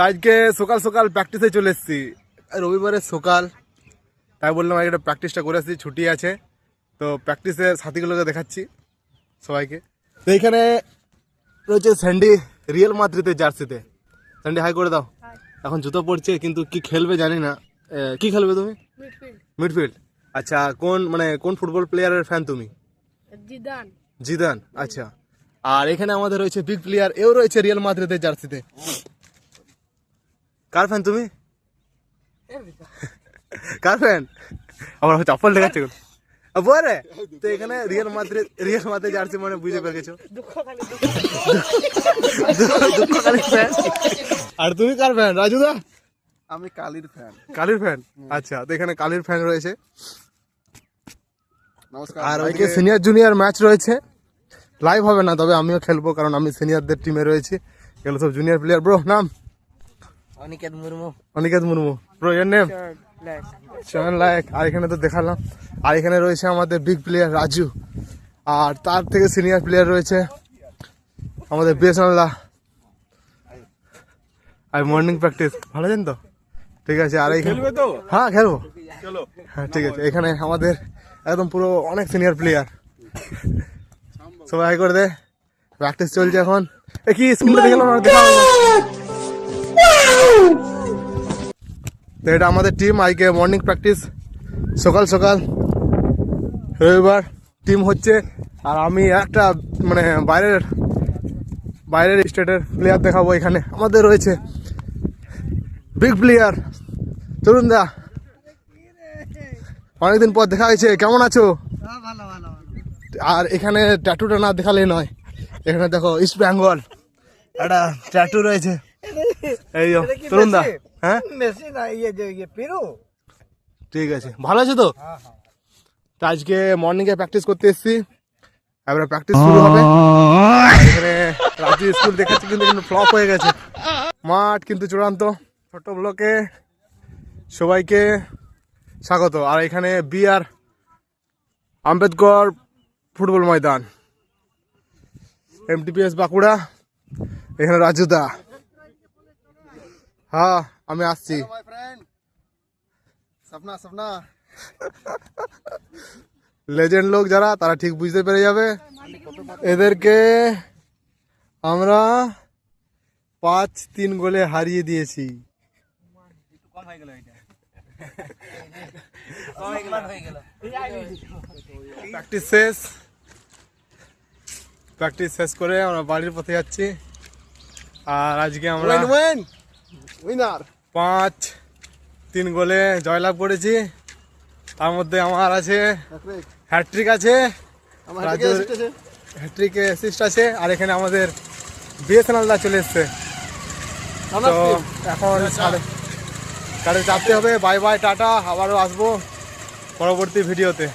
আজকে সকাল সকাল প্র্যাকটিসে চলে এসেছি, রবিবারের সকাল, তাই বললাম আজকে একটা প্র্যাকটিসটা করে আসছি, ছুটি আছে তো প্র্যাকটিসের সাথীগুলোকে দেখাচ্ছি সবাইকে। তো এইখানে রয়েছে স্যান্ডি রিয়েল মাদ্রিদের জার্সিতে। স্যান্ডি হাই করে দাও। এখন জুতো পড়ছে কিন্তু কি খেলবে জানি না। কি খেলবে তুমি? মিডফিল্ড। আচ্ছা, কোন ফুটবল প্লেয়ারের ফ্যান তুমি? জিদান। আচ্ছা, আর এখানে আমাদের রয়েছে বিগ প্লেয়ার, এও রয়েছে রিয়েল মাদ্রিদের জার্সিতে। কার ফ্যান তুমি? কার ফ্যান? আমার চপ্পল দেখাচ্ছে বলে। তো এখানে রিয়েল মাদ্রিদ জার্সি মানে বুঝে পেরেছো। আর তুমি কার ফ্যান রাজুদা? আমি কালির ফ্যান। কালির ফ্যান। আচ্ছা, তো এখানে কালির ফ্যান রয়েছে। নমস্কার। আর ওইকে সিনিয়র জুনিয়র ম্যাচ রয়েছে, লাইভ হবে না, তবে আমিও খেলবো কারণ আমি সিনিয়রদের টিমে রয়েছি। এগুলো সব জুনিয়র প্লেয়ার। ব্রো নাম? অনিকেত মুর্মু। অনিকেত মুর্মু। ব্রো এর নেম? শরণ লায়ক। আর এখানে তো দেখালাম। আর এখানে রয়েছে আমাদের বিগ প্লেয়ার রাজু, আর তার থেকে সিনিয়র প্লেয়ার রয়েছে আমাদের বেসনলা। আর মর্নিং প্র্যাকটিস ভালো জান তো? ঠিক আছে। আর এইখানে হ্যাঁ খেলবো, হ্যাঁ ঠিক আছে। এখানে আমাদের একদম পুরো অনেক সিনিয়র প্লেয়ার, সবাই করে দে। প্র্যাকটিস চলছে এখন। কি স্কুলে দেখলাম না, দেখা তো এটা আমাদের টিম। আজকে মর্নিং প্র্যাকটিস সকাল সকাল, রবিবার টিম হচ্ছে। আর আমি একটা বাইরের স্টেটের প্লেয়ার দেখাবো। এখানে আমাদের রয়েছে বিগ প্লেয়ার তরুণ দা, অনেকদিন পর দেখা হয়েছে, কেমন আছো? আর এখানে ট্যাটুটা না দেখালে নয়, এখানে দেখো ইস্ট বেঙ্গল একটা ট্যাটু রয়েছে। এই তরুণ দা। হ্যাঁ ঠিক আছে, ভালো আছে তো? আজকে মর্নিং এ প্র্যাকটিস করতে এসেছি, এবারে প্র্যাকটিস শুরু হবে। এখানে রাজু স্কুল দেখাচ্ছে কিন্তু ফ্লপ হয়ে গেছে। মাঠ কিন্তু চূড়ান্ত। ছোট্ট ব্লকে সবাইকে স্বাগত। আর এখানে BR আম্বেদকর ফুটবল ময়দান, MTPS বাঁকুড়া। এখানে রাজুদা। হ্যাঁ আমি আসছি। লেজেন্ড লোক যারা, তারা ঠিক বুঝতে পেরে যাবে। এদেরকে আমরা 5-3 গোলে হারিয়ে দিয়েছি। প্র্যাকটিস শেষ করে আমরা বাড়ির পথে যাচ্ছি। আর আজকে আমরা 5-3 গোলে জয়লাভ করেছি। তার মধ্যে আমার আছে হ্যাট্রিক আছে, হ্যাট্রিক অ্যাসিস্ট আছে। আর এখানে আমাদের বিএসএনএল চলে এসছে। তো এখন সাড়ে 4টে হবে। Bye bye, tata. আবারও আসবো পরবর্তী ভিডিওতে।